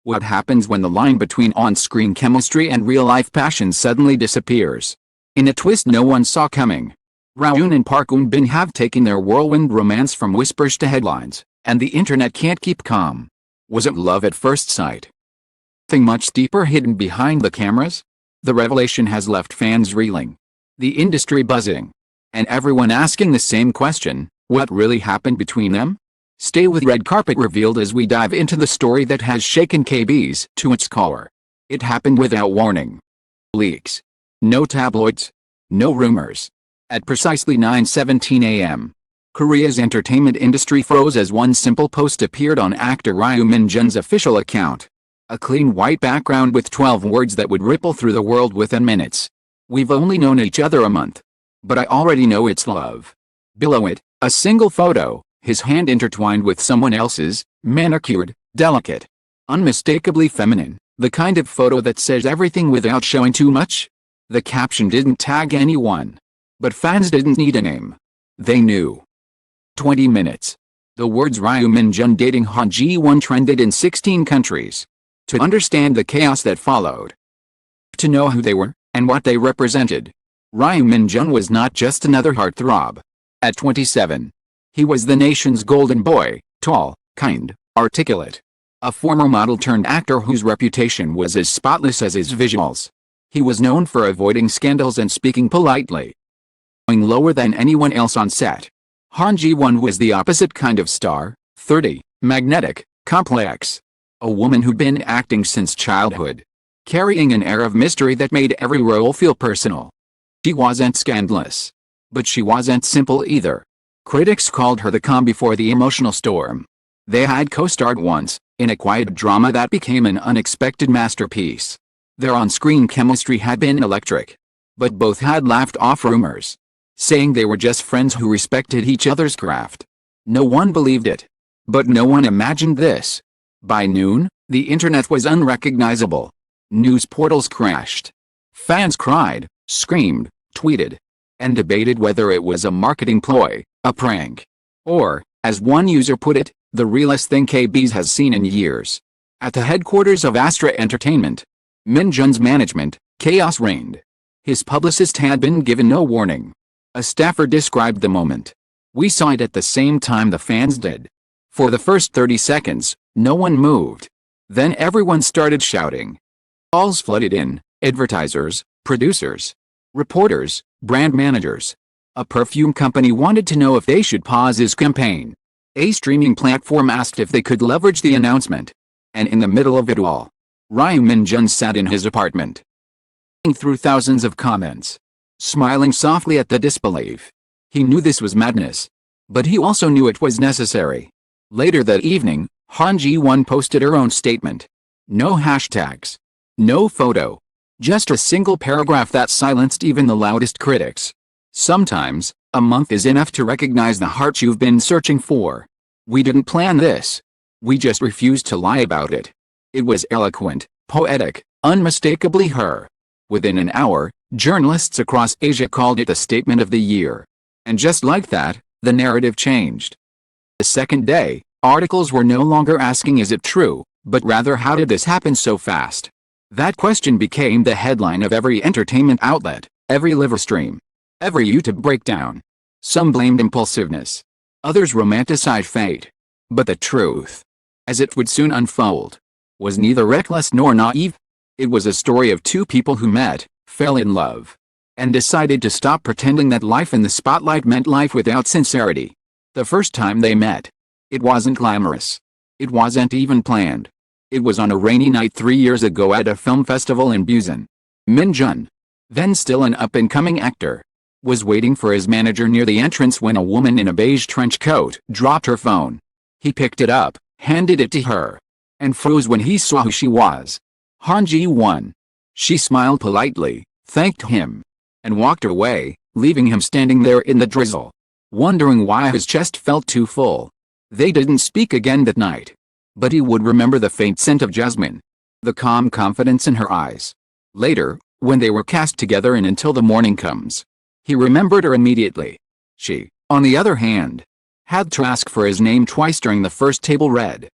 What happens when the line between on-screen chemistry and real-life passion suddenly disappears? In a twist no one saw coming, Rowoon and Eun-bin have taken their whirlwind romance from whispers to headlines, and the internet can't keep calm. Was it love at first sight? Something much deeper hidden behind the cameras? The revelation has left fans reeling, the industry buzzing, and everyone asking the same question: what really happened between them? Stay with Red Carpet Revealed as we dive into the story that has shaken KBS to its core. It happened without warning. Leaks. No tabloids. No rumors. At precisely 9:17 a.m., Korea's entertainment industry froze as one simple post appeared on actor Ryu Min-jun's official account. A clean white background with 12 words that would ripple through the world within minutes. We've only known each other a month, but I already know it's love. Below it, a single photo, his hand intertwined with someone else's, manicured, delicate, unmistakably feminine, the kind of photo that says everything without showing too much. The caption didn't tag anyone, but fans didn't need a name. They knew. 20 minutes. The words Ryu Min-jun dating Han Ji-won trended in 16 countries. To understand the chaos that followed, to know who they were, and what they represented, Ryu Min-jun was not just another heartthrob. At 27, he was the nation's golden boy, tall, kind, articulate. A former model turned actor whose reputation was as spotless as his visuals. He was known for avoiding scandals and speaking politely, going lower than anyone else on set. Han Ji-won was the opposite kind of star, 30, magnetic, complex. A woman who'd been acting since childhood, carrying an air of mystery that made every role feel personal. She wasn't scandalous, but she wasn't simple either. Critics called her the calm before the emotional storm. They had co-starred once, in a quiet drama that became an unexpected masterpiece. Their on-screen chemistry had been electric, but both had laughed off rumors, saying they were just friends who respected each other's craft. No one believed it, but no one imagined this. By noon, the internet was unrecognizable. News portals crashed. Fans cried, screamed, tweeted, and debated whether it was a marketing ploy, a prank, or, as one user put it, the realest thing KBS has seen in years. At the headquarters of Astra Entertainment, Min-jun's management, chaos reigned. His publicist had been given no warning. A staffer described the moment. "We saw it at the same time the fans did. For the first 30 seconds, no one moved. Then everyone started shouting. Calls flooded in, advertisers, producers, reporters, brand managers. A perfume company wanted to know if they should pause his campaign. A streaming platform asked if they could leverage the announcement. And in the middle of it all, Ryu Min-jun sat in his apartment, through thousands of comments, smiling softly at the disbelief. He knew this was madness, but he also knew it was necessary. Later that evening, Han Ji-won posted her own statement. No hashtags. No photo. Just a single paragraph that silenced even the loudest critics. Sometimes, a month is enough to recognize the heart you've been searching for. We didn't plan this. We just refused to lie about it. It was eloquent, poetic, unmistakably her. Within an hour, journalists across Asia called it the statement of the year. And just like that, the narrative changed. The second day, articles were no longer asking is it true, but rather how did this happen so fast? That question became the headline of every entertainment outlet, every live stream, every YouTube breakdown. Some blamed impulsiveness. Others romanticized fate. But the truth, as it would soon unfold, was neither reckless nor naive. It was a story of two people who met, fell in love, and decided to stop pretending that life in the spotlight meant life without sincerity. The first time they met, it wasn't glamorous. It wasn't even planned. It was on a rainy night 3 years ago at a film festival in Busan. Min-jun, then still an up-and-coming actor, was waiting for his manager near the entrance when a woman in a beige trench coat dropped her phone. He picked it up, handed it to her, and froze when he saw who she was. Han Ji-won. She smiled politely, thanked him, and walked away, leaving him standing there in the drizzle, wondering why his chest felt too full. They didn't speak again that night, but he would remember the faint scent of jasmine, the calm confidence in her eyes. Later, when they were cast together in Until the Morning Comes, he remembered her immediately. She, on the other hand, had to ask for his name twice during the first table read.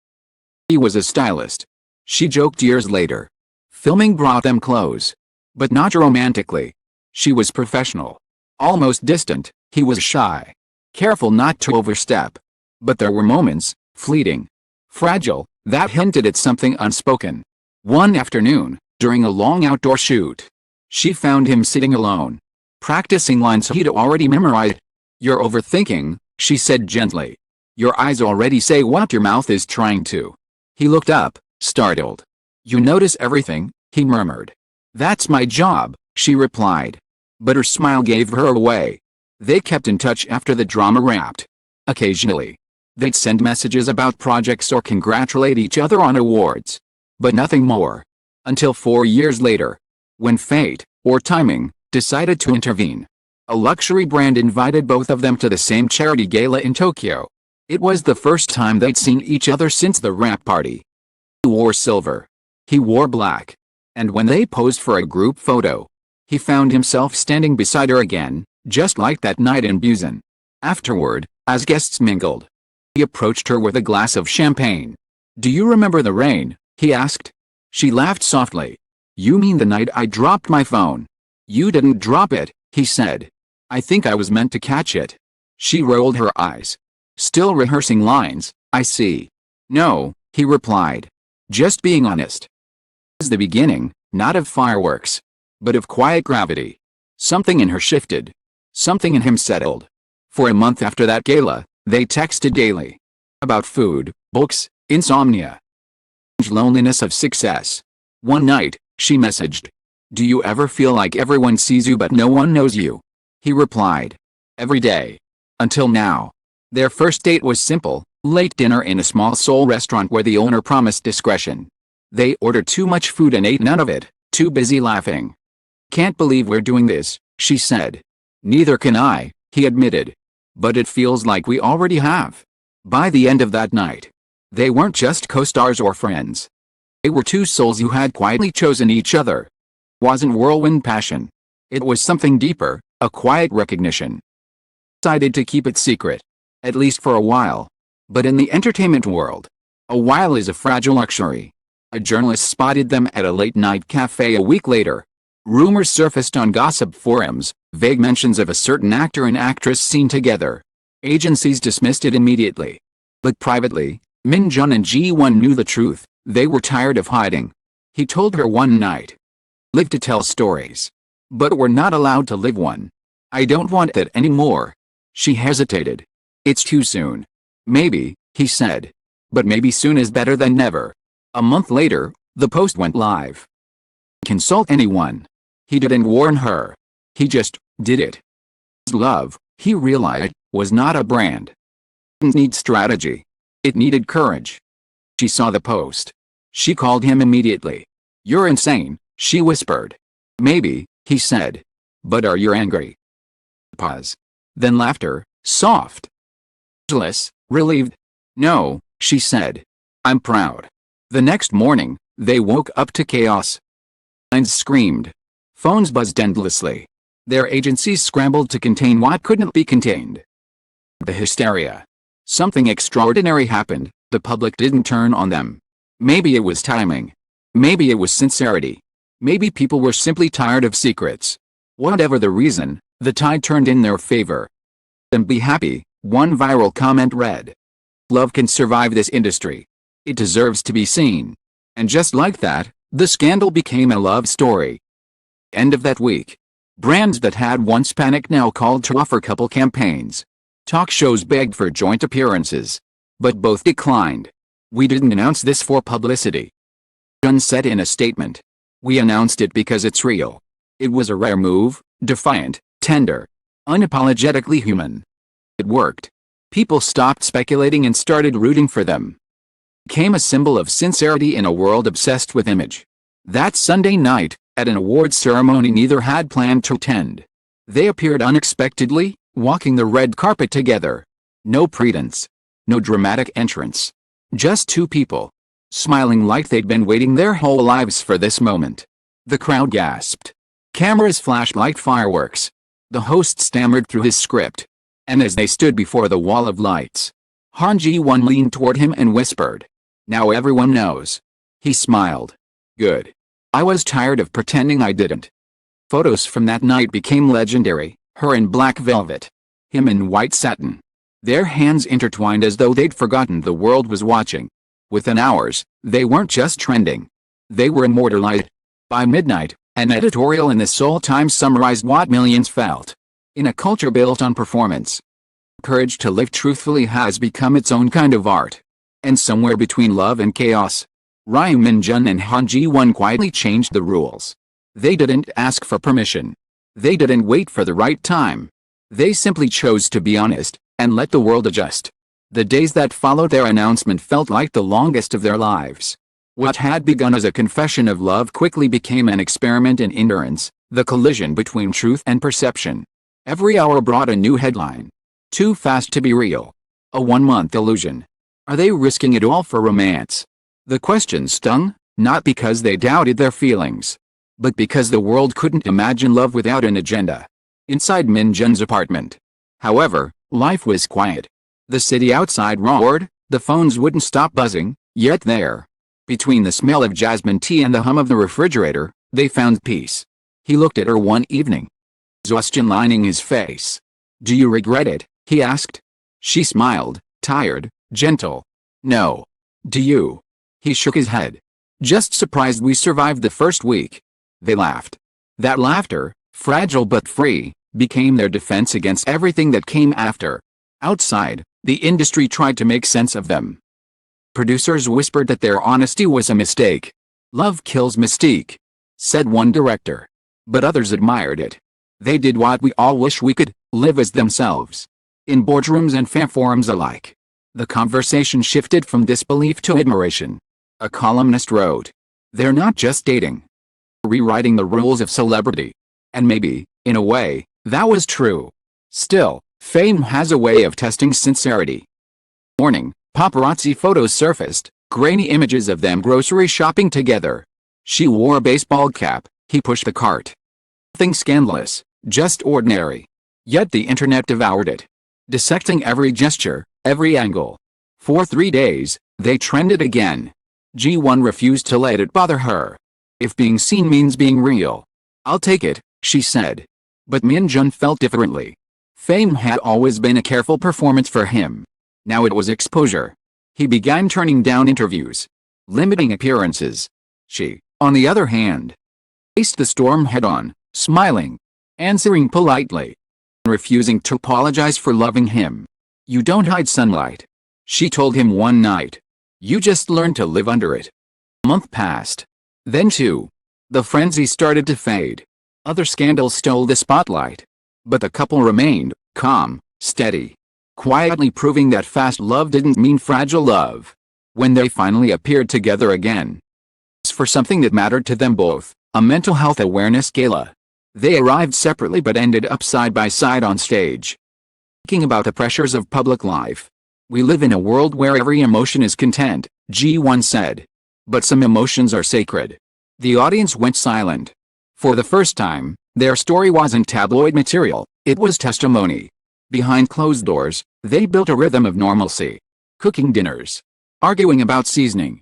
He was a stylist, She joked years later. Filming brought them close. But not romantically. She was professional. Almost distant, he was shy. Careful not to overstep. But there were moments, fleeting, fragile, that hinted at something unspoken. One afternoon, during a long outdoor shoot, she found him sitting alone, practicing lines he'd already memorized. "You're overthinking," she said gently. "Your eyes already say what your mouth is trying to." He looked up, startled. "You notice everything," he murmured. "That's my job," she replied. But her smile gave her away. They kept in touch after the drama wrapped. Occasionally, they'd send messages about projects or congratulate each other on awards. But nothing more. Until 4 years later, when fate, or timing, decided to intervene. A luxury brand invited both of them to the same charity gala in Tokyo. It was the first time they'd seen each other since the wrap party. She wore silver. He wore black. And when they posed for a group photo, he found himself standing beside her again, just like that night in Busan. Afterward, as guests mingled, he approached her with a glass of champagne. "Do you remember the rain?" he asked. She laughed softly. "You mean the night I dropped my phone?" "You didn't drop it," he said. "I think I was meant to catch it." She rolled her eyes. "Still rehearsing lines, I see." "No," he replied. "Just being honest." It was the beginning, not of fireworks, but of quiet gravity. Something in her shifted. Something in him settled. For a month after that gala, they texted daily. About food, books, insomnia. Loneliness of success. One night, she messaged. "Do you ever feel like everyone sees you but no one knows you?" He replied. "Every day. Until now." Their first date was simple, late dinner in a small Seoul restaurant where the owner promised discretion. They ordered too much food and ate none of it, too busy laughing. "Can't believe we're doing this," she said. "Neither can I," he admitted. "But it feels like we already have." By the end of that night, they weren't just co-stars or friends. They were two souls who had quietly chosen each other. It wasn't whirlwind passion. It was something deeper, a quiet recognition. Decided to keep it secret. At least for a while. But in the entertainment world, a while is a fragile luxury. A journalist spotted them at a late-night cafe a week later. Rumors surfaced on gossip forums, vague mentions of a certain actor and actress seen together. Agencies dismissed it immediately. But privately, Min Jun and Ji-won knew the truth. They were tired of hiding. He told her one night. "Live to tell stories. But we're not allowed to live one. I don't want that anymore." She hesitated. "It's too soon." "Maybe," he said. "But maybe soon is better than never." A month later, the post went live. "Consult anyone." He didn't warn her. He just did it. His love, he realized, was not a brand. It didn't need strategy. It needed courage. She saw the post. She called him immediately. "You're insane," she whispered. "Maybe," he said. "But are you angry?" Pause. Then laughter, soft. Relieved. "No," she said. "I'm proud." The next morning, they woke up to chaos. Lines screamed. Phones buzzed endlessly. Their agencies scrambled to contain what couldn't be contained. The hysteria. Something extraordinary happened. The public didn't turn on them. Maybe it was timing. Maybe it was sincerity. Maybe people were simply tired of secrets. Whatever the reason, the tide turned in their favor. "And be happy," one viral comment read. "Love can survive this industry. It deserves to be seen." And just like that, the scandal became a love story. End of that week. Brands that had once panicked now called to offer couple campaigns. Talk shows begged for joint appearances. But both declined. "We didn't announce this for publicity," Jun said in a statement. "We announced it because it's real." It was a rare move, defiant, tender, unapologetically human. It worked. People stopped speculating and started rooting for them. It became a symbol of sincerity in a world obsessed with image. That Sunday night, at an awards ceremony neither had planned to attend, they appeared unexpectedly, walking the red carpet together. No pretense. No dramatic entrance. Just two people. Smiling like they'd been waiting their whole lives for this moment. The crowd gasped. Cameras flashed like fireworks. The host stammered through his script. And as they stood before the wall of lights, Han Ji-won leaned toward him and whispered. "Now everyone knows." He smiled. Good. I was tired of pretending I didn't. Photos from that night became legendary, her in black velvet, him in white satin. Their hands intertwined as though they'd forgotten the world was watching. Within hours, they weren't just trending. They were immortalized. By midnight, an editorial in the Seoul Times summarized what millions felt. In a culture built on performance, courage to live truthfully has become its own kind of art. And somewhere between love and chaos, Ryu Min-jun and Han Ji-won quietly changed the rules. They didn't ask for permission. They didn't wait for the right time. They simply chose to be honest, and let the world adjust. The days that followed their announcement felt like the longest of their lives. What had begun as a confession of love quickly became an experiment in endurance, the collision between truth and perception. Every hour brought a new headline. Too fast to be real. A 1-month illusion. Are they risking it all for romance? The question stung, not because they doubted their feelings, but because the world couldn't imagine love without an agenda. Inside Min-jun's apartment, however, life was quiet. The city outside roared, the phones wouldn't stop buzzing, yet there, between the smell of jasmine tea and the hum of the refrigerator, they found peace. He looked at her one evening, exhaustion lining his face. Do you regret it? He asked. She smiled, tired, gentle. No. Do you? He shook his head. Just surprised we survived the first week. They laughed. That laughter, fragile but free, became their defense against everything that came after. Outside, the industry tried to make sense of them. Producers whispered that their honesty was a mistake. Love kills mystique, said one director. But others admired it. They did what we all wish we could, live as themselves. In boardrooms and fan forums alike, the conversation shifted from disbelief to admiration. A columnist wrote, "They're not just dating. Rewriting the rules of celebrity." And maybe, in a way, that was true. Still, fame has a way of testing sincerity. Morning, paparazzi photos surfaced, grainy images of them grocery shopping together. She wore a baseball cap, he pushed the cart. Nothing scandalous, just ordinary. Yet the internet devoured it, dissecting every gesture, every angle. For 3 days, they trended again. Ji-won refused to let it bother her. If being seen means being real, I'll take it, she said. But Min-jun felt differently. Fame had always been a careful performance for him. Now it was exposure. He began turning down interviews, limiting appearances. She, on the other hand, faced the storm head-on, smiling, answering politely, refusing to apologize for loving him. You don't hide sunlight, she told him one night. You just learn to live under it. A month passed. Then two. The frenzy started to fade. Other scandals stole the spotlight. But the couple remained, calm, steady, quietly proving that fast love didn't mean fragile love. When they finally appeared together again, it was for something that mattered to them both, a mental health awareness gala. They arrived separately but ended up side by side on stage. Thinking about the pressures of public life. We live in a world where every emotion is content, Ji-won said. But some emotions are sacred. The audience went silent. For the first time, their story wasn't tabloid material, it was testimony. Behind closed doors, they built a rhythm of normalcy. Cooking dinners. Arguing about seasoning.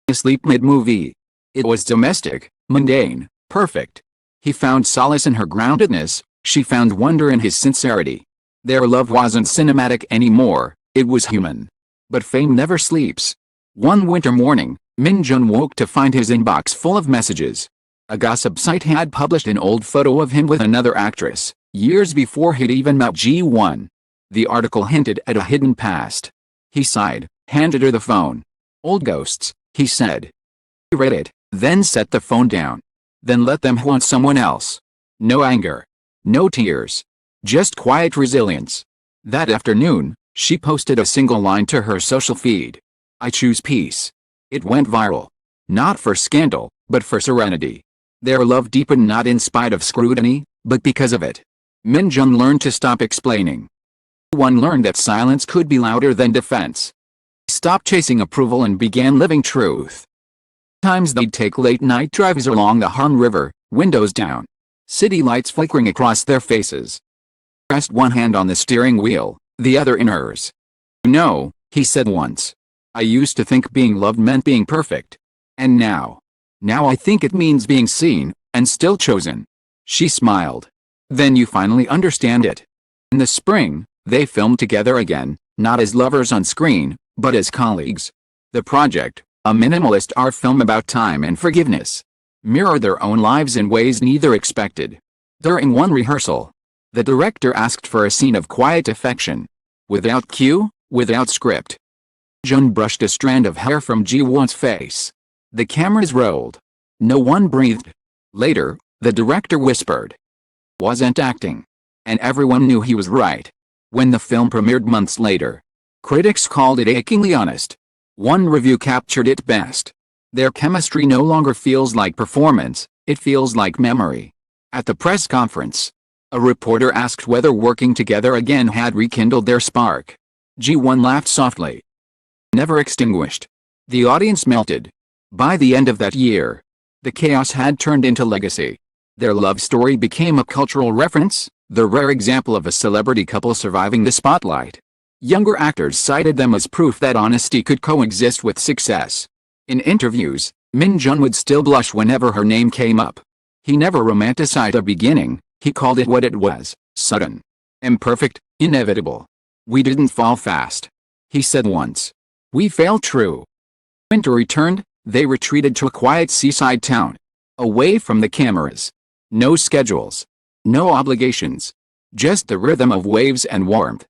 Asleep mid-movie. It was domestic, mundane, perfect. He found solace in her groundedness, she found wonder in his sincerity. Their love wasn't cinematic anymore, it was human. But fame never sleeps. One winter morning, Min-jun woke to find his inbox full of messages. A gossip site had published an old photo of him with another actress, years before he'd even met Ji-won. The article hinted at a hidden past. He sighed, handed her the phone. Old ghosts, he said. He read it, then set the phone down. Then let them haunt someone else. No anger. No tears. Just quiet resilience. That afternoon, she posted a single line to her social feed. I choose peace. It went viral. Not for scandal, but for serenity. Their love deepened not in spite of scrutiny, but because of it. Min-jun learned to stop explaining. One learned that silence could be louder than defense. He stopped chasing approval and began living truth. Times they'd take late-night drives along the Han River, windows down. City lights flickering across their faces. He pressed one hand on the steering wheel, the other in hers. You know, he said once. I used to think being loved meant being perfect. And now I think it means being seen, and still chosen. She smiled. Then you finally understand it. In the spring, they filmed together again, not as lovers on screen, but as colleagues. The project, a minimalist art film about time and forgiveness, mirrored their own lives in ways neither expected. During one rehearsal, the director asked for a scene of quiet affection. Without cue, without script. Jun brushed a strand of hair from Ji-won's face. The cameras rolled. No one breathed. Later, the director whispered. Wasn't acting. And everyone knew he was right. When the film premiered months later, critics called it achingly honest. One review captured it best. Their chemistry no longer feels like performance, it feels like memory. At the press conference, a reporter asked whether working together again had rekindled their spark. Ji-won laughed softly. Never extinguished. The audience melted. By the end of that year, the chaos had turned into legacy. Their love story became a cultural reference, the rare example of a celebrity couple surviving the spotlight. Younger actors cited them as proof that honesty could coexist with success. In interviews, Min Jun would still blush whenever her name came up. He never romanticized a beginning, he called it what it was, sudden, imperfect, inevitable. We didn't fall fast. He said once. We fell true. Winter returned, they retreated to a quiet seaside town. Away from the cameras. No schedules. No obligations. Just the rhythm of waves and warmth.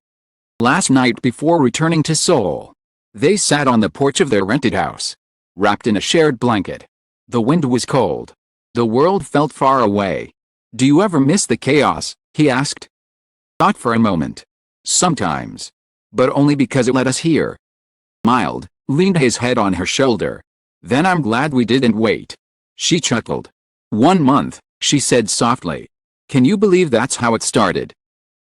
Last night before returning to Seoul, they sat on the porch of their rented house, wrapped in a shared blanket. The wind was cold. The world felt far away. Do you ever miss the chaos? He asked. Thought for a moment. Sometimes. But only because it led us here. Smiled, leaned his head on her shoulder. Then I'm glad we didn't wait. She chuckled. 1 month, she said softly. Can you believe that's how it started?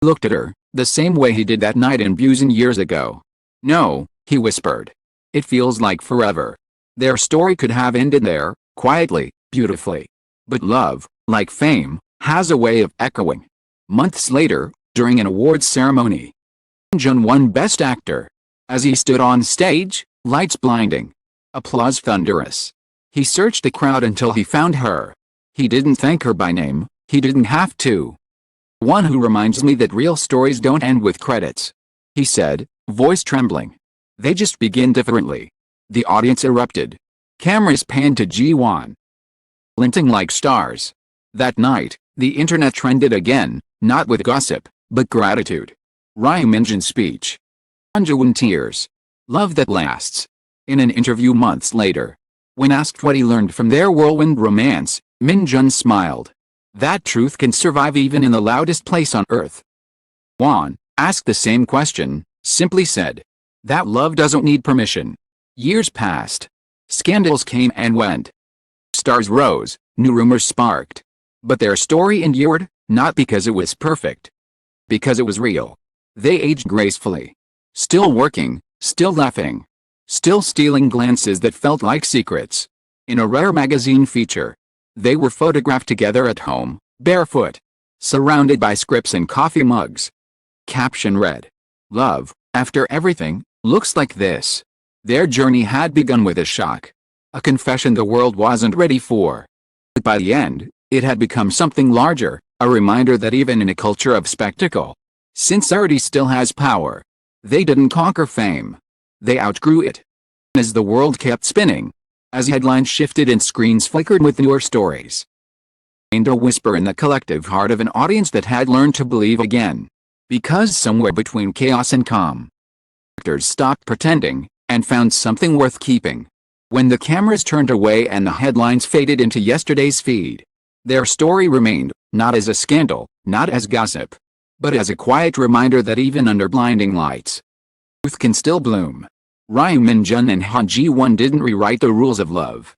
He looked at her, the same way he did that night in Busan years ago. No, he whispered. It feels like forever. Their story could have ended there, quietly, beautifully. But love, like fame, has a way of echoing. Months later, during an awards ceremony, Jun won Best Actor. As he stood on stage, lights blinding, applause thunderous. He searched the crowd until he found her. He didn't thank her by name, he didn't have to. One who reminds me that real stories don't end with credits, he said, voice trembling. They just begin differently. The audience erupted. Cameras panned to Ji-won, glinting like stars. That night, the internet trended again, not with gossip, but gratitude. Ryu Minjin's speech. Anjewon tears. Love that lasts. In an interview months later, when asked what he learned from their whirlwind romance, Min Jun smiled. That truth can survive even in the loudest place on earth. Won, asked the same question, simply said. That love doesn't need permission. Years passed. Scandals came and went. Stars rose, new rumors sparked. But their story endured, not because it was perfect. Because it was real. They aged gracefully. Still working, still laughing. Still stealing glances that felt like secrets. In a rare magazine feature, they were photographed together at home, barefoot, surrounded by scripts and coffee mugs. Caption read, Love, after everything, looks like this. Their journey had begun with a shock. A confession the world wasn't ready for. But by the end, it had become something larger, a reminder that even in a culture of spectacle, sincerity still has power. They didn't conquer fame. They outgrew it. As the world kept spinning, as headlines shifted and screens flickered with newer stories, and a whisper in the collective heart of an audience that had learned to believe again. Because somewhere between chaos and calm, actors stopped pretending, and found something worth keeping. When the cameras turned away and the headlines faded into yesterday's feed, their story remained, not as a scandal, not as gossip, but as a quiet reminder that even under blinding lights, truth can still bloom. Ryu Min-jun and Han Ji-won didn't rewrite the rules of love.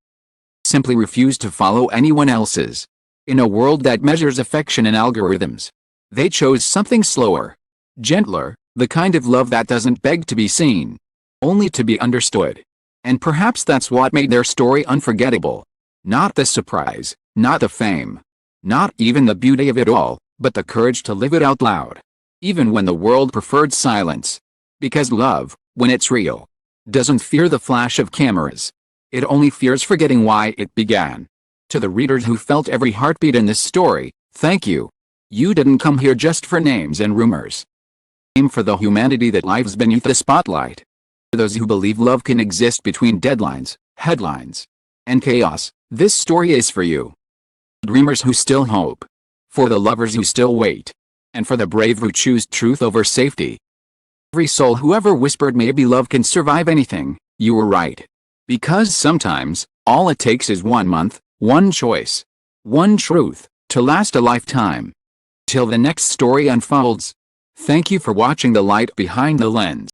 Simply refused to follow anyone else's. In a world that measures affection in algorithms, they chose something slower, gentler, the kind of love that doesn't beg to be seen, only to be understood. And perhaps that's what made their story unforgettable. Not the surprise, not the fame, not even the beauty of it all, but the courage to live it out loud. Even when the world preferred silence. Because love, when it's real, doesn't fear the flash of cameras. It only fears forgetting why it began. To the readers who felt every heartbeat in this story, thank you. You didn't come here just for names and rumors. Aim for the humanity that lives beneath the spotlight. For those who believe love can exist between deadlines, headlines, and chaos, this story is for you. Dreamers who still hope. For the lovers who still wait. And for the brave who choose truth over safety. Every soul who ever whispered maybe love can survive anything, you were right. Because sometimes, all it takes is 1 month, one choice, one truth, to last a lifetime. Till the next story unfolds. Thank you for watching The Light Behind the Lens.